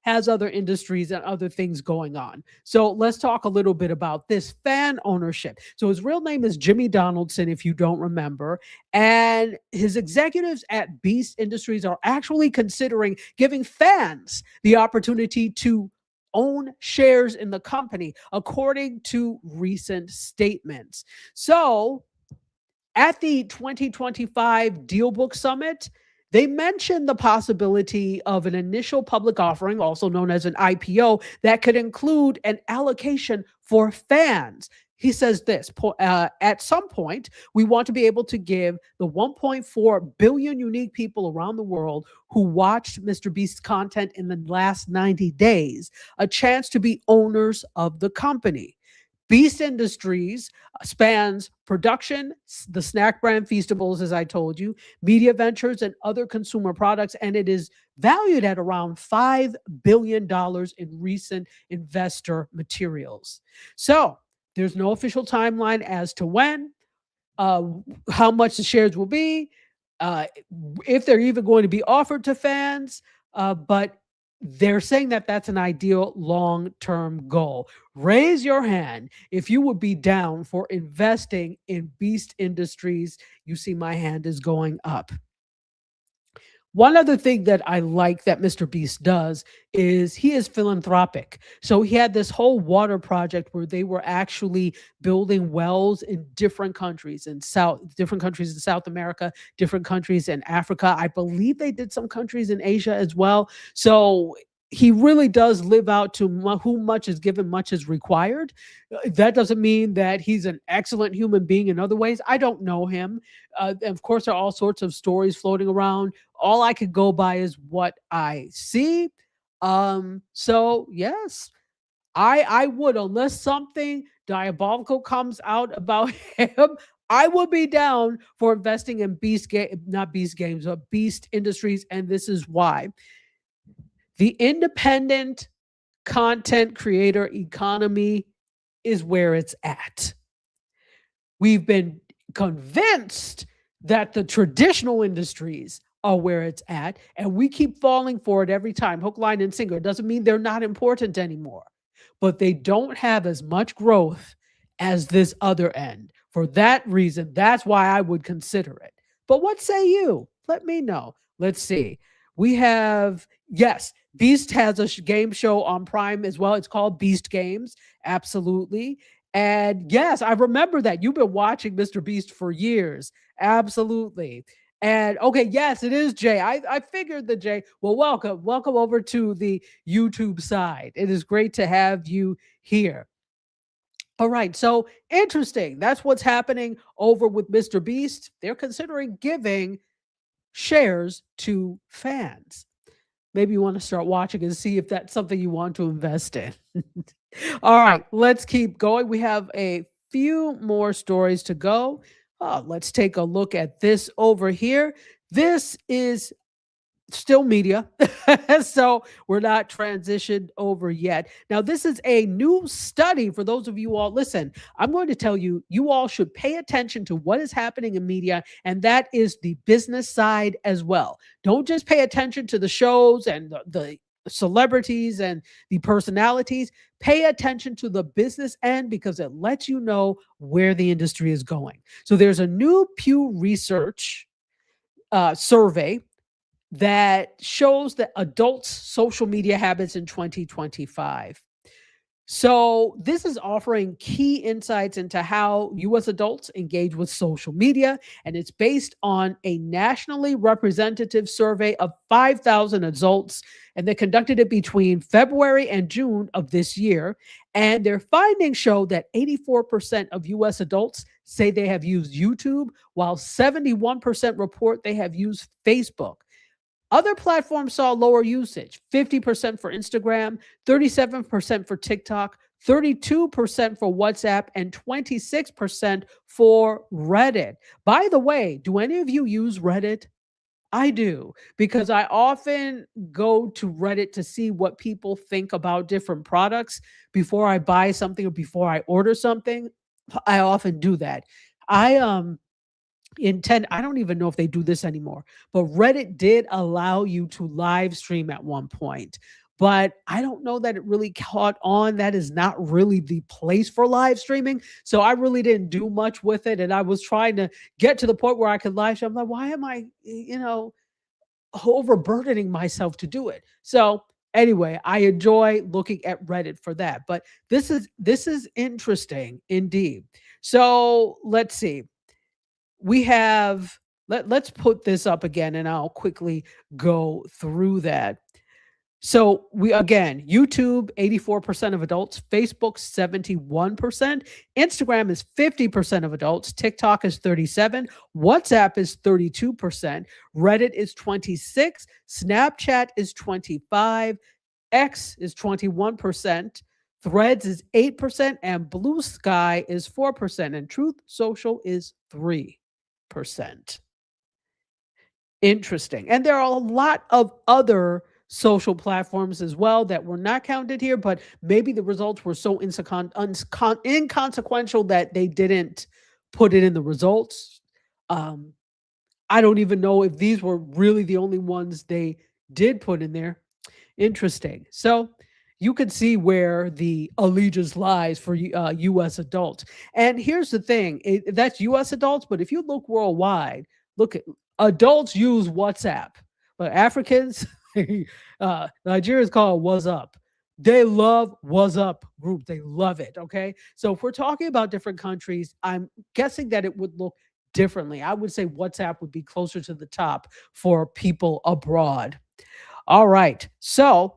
has other industries and other things going on. So let's talk a little bit about this fan ownership. So his real name is Jimmy Donaldson, if you don't remember. And his executives at Beast Industries are actually considering giving fans the opportunity to own shares in the company, according to recent statements. So at the 2025 Dealbook Summit, they mentioned the possibility of an initial public offering, also known as an IPO, that could include an allocation for fans. He says this, at some point, we want to be able to give the 1.4 billion unique people around the world who watched Mr. Beast's content in the last 90 days a chance to be owners of the company. Beast Industries spans production, the snack brand Feastables, as I told you, media ventures, and other consumer products, and it is valued at around $5 billion in recent investor materials. So there's no official timeline as to when, how much the shares will be, if they're even going to be offered to fans, but they're saying that that's an ideal long-term goal. Raise your hand if you would be down for investing in Beast Industries. You see my hand is going up. One other thing that I like that Mr. Beast does is he is philanthropic. So he had this whole water project where they were actually building wells in different countries in South America, different countries in Africa. I believe they did some countries in Asia as well. So he really does live out to whom much is given, much is required. That doesn't mean that he's an excellent human being in other ways. I don't know him. Of course, there are all sorts of stories floating around. All I could go by is what I see. So yes, I would, unless something diabolical comes out about him, I would be down for investing in Beast Industries, and this is why. The independent content creator economy is where it's at. We've been convinced that the traditional industries are where it's at, and we keep falling for it every time. Hook, line, and sinker. It doesn't mean they're not important anymore, but they don't have as much growth as this other end. For that reason, that's why I would consider it. But what say you? Let me know. Let's see. We have, yes, Beast has a game show on Prime as well. It's called Beast Games. Absolutely. And yes, I remember that. You've been watching Mr. Beast for years. Absolutely. And okay, yes, it is Jay. I figured the Jay. Well, welcome. Welcome over to the YouTube side. It is great to have you here. All right. So interesting. That's what's happening over with Mr. Beast. They're considering giving shares to fans. Maybe you want to start watching and see if that's something you want to invest in. All right, let's keep going. We have a few more stories to go. Let's take a look at this over here. This is still media. So we're not transitioned over yet. Now, this is a new study for those of you all. Listen, I'm going to tell you, you all should pay attention to what is happening in media, and that is the business side as well. Don't just pay attention to the shows and the celebrities and the personalities. Pay attention to the business end because it lets you know where the industry is going. So there's a new Pew Research survey that shows the adults' social media habits in 2025. So, this is offering key insights into how US adults engage with social media, and it's based on a nationally representative survey of 5,000 adults, and they conducted it between February and June of this year. And their findings show that 84% of US adults say they have used YouTube, while 71% report they have used Facebook. Other platforms saw lower usage, 50% for Instagram, 37% for TikTok, 32% for WhatsApp, and 26% for Reddit. By the way, do any of you use Reddit? I do, because I often go to Reddit to see what people think about different products before I buy something or before I order something. I often do that. I intend, I don't even know if they do this anymore, but Reddit did allow you to live stream at one point. But I don't know that it really caught on. That is not really the place for live streaming. So I really didn't do much with it. And I was trying to get to the point where I could live stream. I'm like, why am I, overburdening myself to do it? So anyway, I enjoy looking at Reddit for that. But this is interesting indeed. So let's see. We have let's put this up again and I'll quickly go through that. So we again, YouTube 84% of adults, Facebook 71%, Instagram is 50% of adults, TikTok is 37, WhatsApp is 32%, Reddit is 26, Snapchat is 25, X is 21%, Threads is 8%, and Blue Sky is 4%, and Truth Social is 3%. Interesting. And there are a lot of other social platforms as well that were not counted here, but maybe the results were so inconsequential that they didn't put it in the results. I don't even know if these were really the only ones they did put in there. Interesting. So you can see where the allegiance lies for U.S. adults. And here's the thing, that's U.S. adults, but if you look worldwide, look at adults use WhatsApp, but Africans, Nigerians call it "What's Up." They love "What's Up" group. They love it. Okay, so if we're talking about different countries, I'm guessing that it would look differently. I would say WhatsApp would be closer to the top for people abroad. All right, so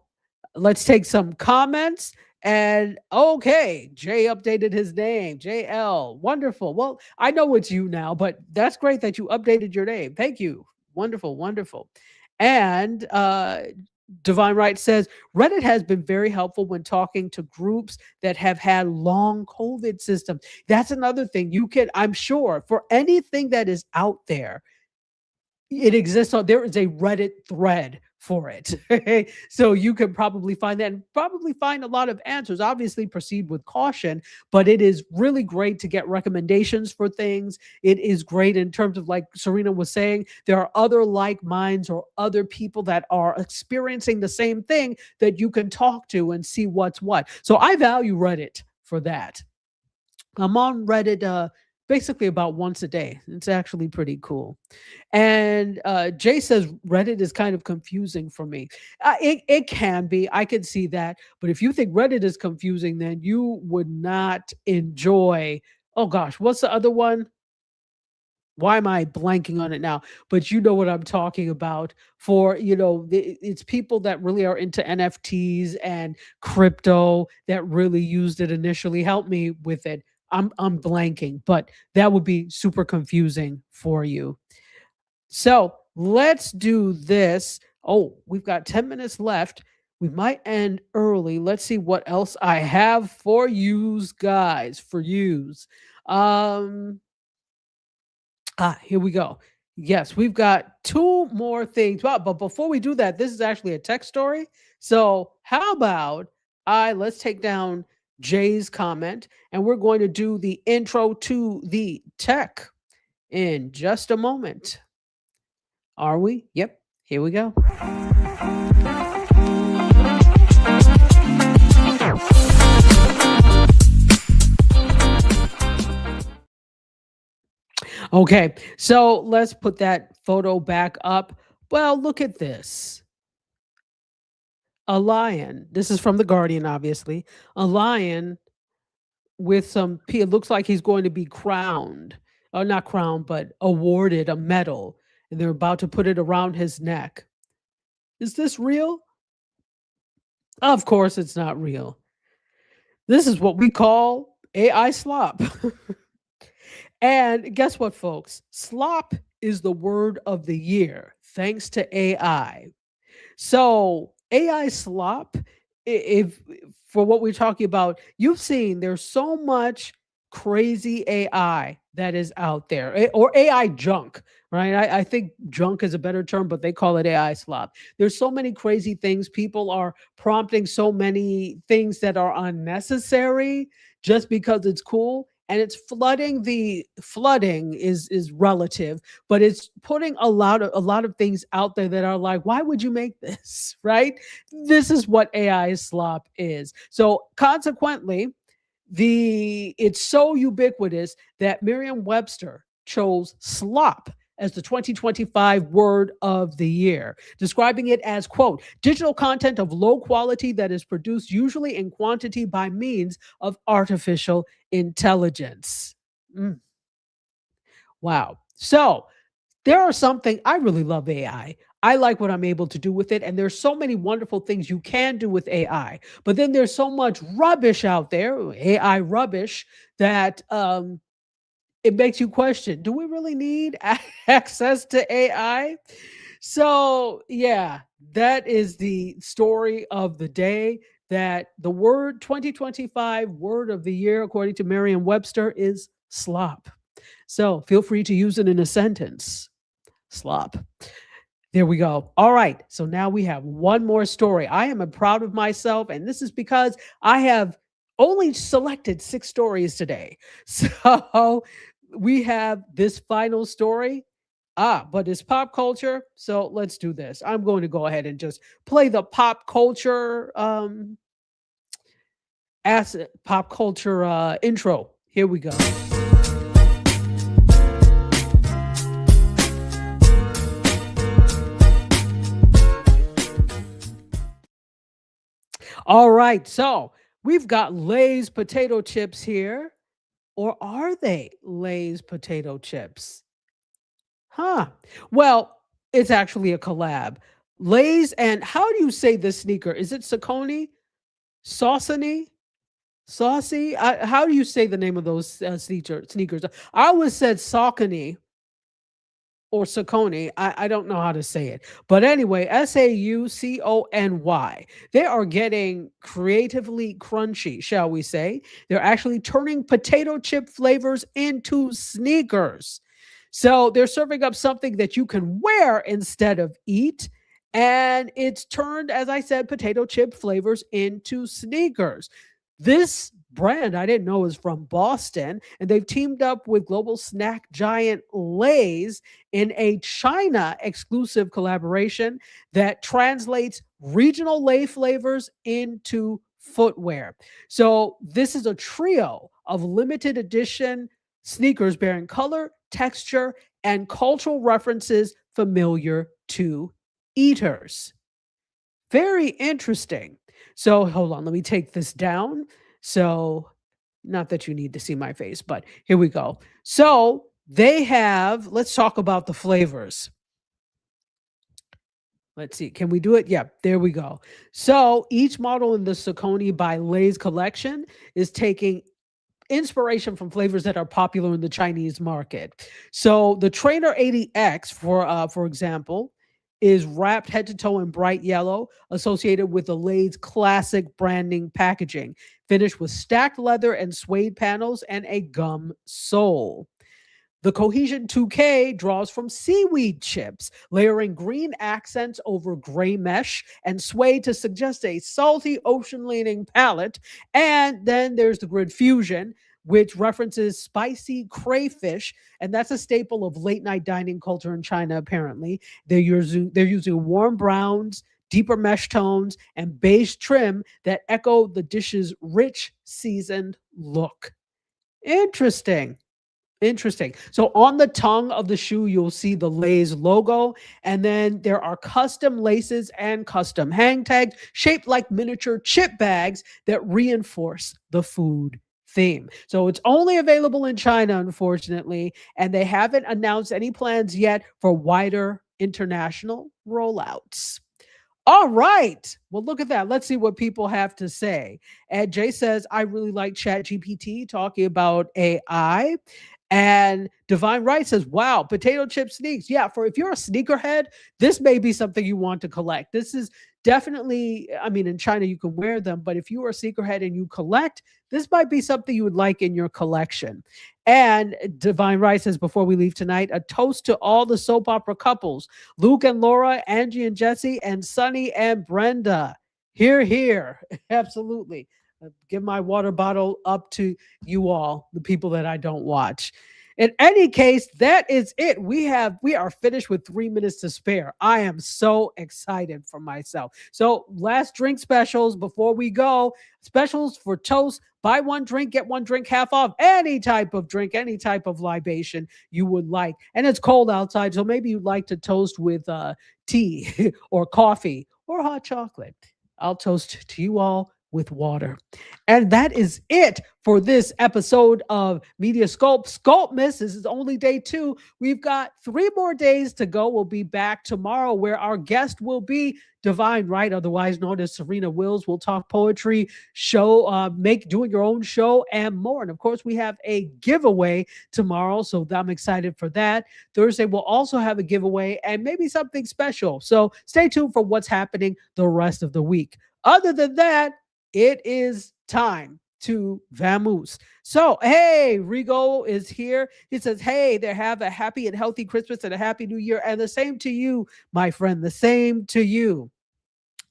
let's take some comments. And okay, Jay updated his name. JL. Wonderful. Well, I know it's you now, but that's great that you updated your name. Thank you. Wonderful, wonderful. And Divine Right says Reddit has been very helpful when talking to groups that have had long COVID systems. That's another thing. You can, I'm sure, for anything that is out there, it exists. There is a Reddit thread for it. So you can probably find that and probably find a lot of answers. Obviously, proceed with caution, but it is really great to get recommendations for things. It is great in terms of, like Serena was saying, there are other like minds or other people that are experiencing the same thing that you can talk to and see what's what. So I value Reddit for that. I'm on Reddit basically about once a day. It's actually pretty cool. And Jay says Reddit is kind of confusing for me. It can be. I can see that. But if you think Reddit is confusing, then you would not enjoy. Oh gosh, what's the other one? Why am I blanking on it now? But you know what I'm talking about. For it's people that really are into NFTs and crypto that really used it initially. Help me with it. I'm blanking, but that would be super confusing for you. So let's do this. Oh, we've got 10 minutes left. We might end early. Let's see what else I have for yous guys. For yous. Here we go. Yes, we've got two more things. But before we do that, this is actually a tech story. So how about let's take down Jay's comment and we're going to do the intro to the tech in just a moment. Are we? Yep. Here we go. Okay, so let's put that photo back up. Well, look at this. A lion. This is from The Guardian, obviously. A lion with it looks like he's going to be crowned, or not crowned, but awarded a medal, and they're about to put it around his neck. Is this real? Of course, it's not real. This is what we call AI slop. And guess what, folks? Slop is the word of the year, thanks to AI. So AI slop, if for what we're talking about, you've seen there's so much crazy AI that is out there, or AI junk, right? I think junk is a better term, but they call it AI slop. There's so many crazy things. People are prompting so many things that are unnecessary just because it's cool. And it's flooding is relative, but it's putting a lot of things out there that are like, why would you make this? Right? This is what AI slop is. So consequently, it's so ubiquitous that Merriam-Webster chose slop as the 2025 word of the year, describing it as, quote, digital content of low quality that is produced usually in quantity by means of artificial intelligence. Mm, wow. So there are something, I really love AI. I like what I'm able to do with it. And there's so many wonderful things you can do with AI. But then there's so much rubbish out there, AI rubbish, that it makes you question, do we really need access to AI? So, yeah, that is the story of the day, that the word 2025 word of the year, according to Merriam-Webster, is slop. So feel free to use it in a sentence. Slop. There we go. All right. So now we have one more story. I am proud of myself, and this is because I have only selected 6 stories today. So we have this final story. But it's pop culture. So let's do this. I'm going to go ahead and just play the pop culture intro. Here we go. All right. So we've got Lay's potato chips here. Or are they Lay's potato chips? Huh. Well, it's actually a collab. Lay's, and how do you say this sneaker? Is it Saucony? Saucony? Saucy? How do you say the name of those sneakers? I always said Saucony or Saucony. I don't know how to say it. But anyway, Saucony. They are getting creatively crunchy, shall we say. They're actually turning potato chip flavors into sneakers. So they're serving up something that you can wear instead of eat. And it's turned, as I said, potato chip flavors into sneakers. This brand I didn't know is from Boston, and they've teamed up with global snack giant Lay's in a China exclusive collaboration that translates regional Lay flavors into footwear. So, this is a trio of limited edition sneakers bearing color, texture, and cultural references familiar to eaters. Very interesting. So hold on, let me take this down. So, not that you need to see my face, but here we go. So, they have, let's talk about the flavors. Let's see, can we do it? Yeah, there we go. So, each model in the Saucony by Lay's collection is taking inspiration from flavors that are popular in the Chinese market. So the Trainer 80X, for example, is wrapped head to toe in bright yellow, associated with the Lay's classic branding packaging, finished with stacked leather and suede panels and a gum sole. The Cohesion 2K draws from seaweed chips, layering green accents over gray mesh and suede to suggest a salty ocean-leaning palate. And then there's the Grid Fusion, which references spicy crayfish, and that's a staple of late-night dining culture in China, apparently. They're using warm browns, deeper mesh tones, and beige trim that echo the dish's rich, seasoned look. Interesting. Interesting. So on the tongue of the shoe, you'll see the Lay's logo, and then there are custom laces and custom hang tags shaped like miniature chip bags that reinforce the food theme. So it's only available in China, unfortunately, and they haven't announced any plans yet for wider international rollouts. All right. Well, look at that. Let's see what people have to say. Ed J says, I really like ChatGPT talking about AI. And Divine Right says, wow, potato chip sneaks. Yeah, for if you're a sneakerhead, this may be something you want to collect. This is definitely, I mean, in China, you can wear them, but if you are a sneakerhead and you collect, this might be something you would like in your collection. And Divine Right says, before we leave tonight, a toast to all the soap opera couples, Luke and Laura, Angie and Jesse, and Sunny and Brenda. Hear, hear. Absolutely. Give my water bottle up to you all, the people that I don't watch. In any case, that is it. We are finished with 3 minutes to spare. I am so excited for myself. So last drink specials before we go. Specials for toast. Buy one drink, get one drink half off. Any type of drink, any type of libation you would like. And it's cold outside, so maybe you'd like to toast with tea or coffee or hot chocolate. I'll toast to you all with water. And that is it for this episode of MediaScope. SCOPEMAS, this is only day 2. We've got 3 more days to go. We'll be back tomorrow where our guest will be Divine Right, otherwise known as Serena Wills. We'll talk poetry, show, doing your own show, and more. And of course, we have a giveaway tomorrow, so I'm excited for that. Thursday, we'll also have a giveaway and maybe something special. So stay tuned for what's happening the rest of the week. Other than that, it is time to vamoose. So, hey, Rigo is here. He says, hey, they have a happy and healthy Christmas and a happy new year. And the same to you, my friend, the same to you.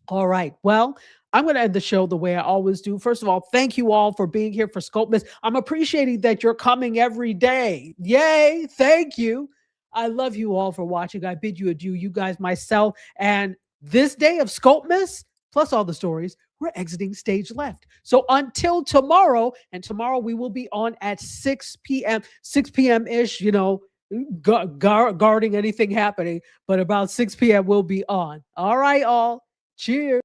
All right. Well, I'm going to end the show the way I always do. First of all, thank you all for being here for SCOPEMAS. I'm appreciating that you're coming every day. Yay. Thank you. I love you all for watching. I bid you adieu, you guys, myself, and this day of SCOPEMAS, plus all the stories, we're exiting stage left. So until tomorrow, and tomorrow we will be on at 6 p.m.-ish, guarding anything happening, but about 6 p.m. we'll be on. All right, all. Cheers.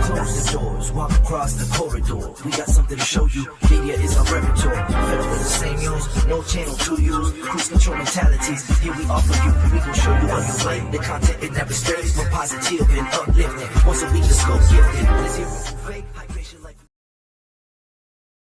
Close the doors, walk across the corridor. We got something to show you. Media is our repertoire. Fed up with the same use, no channel to use. Cruise control mentalities. Here we offer you. We gon' show you how you play. The content it never stays. We're positive and uplifting. Once a week, the scope give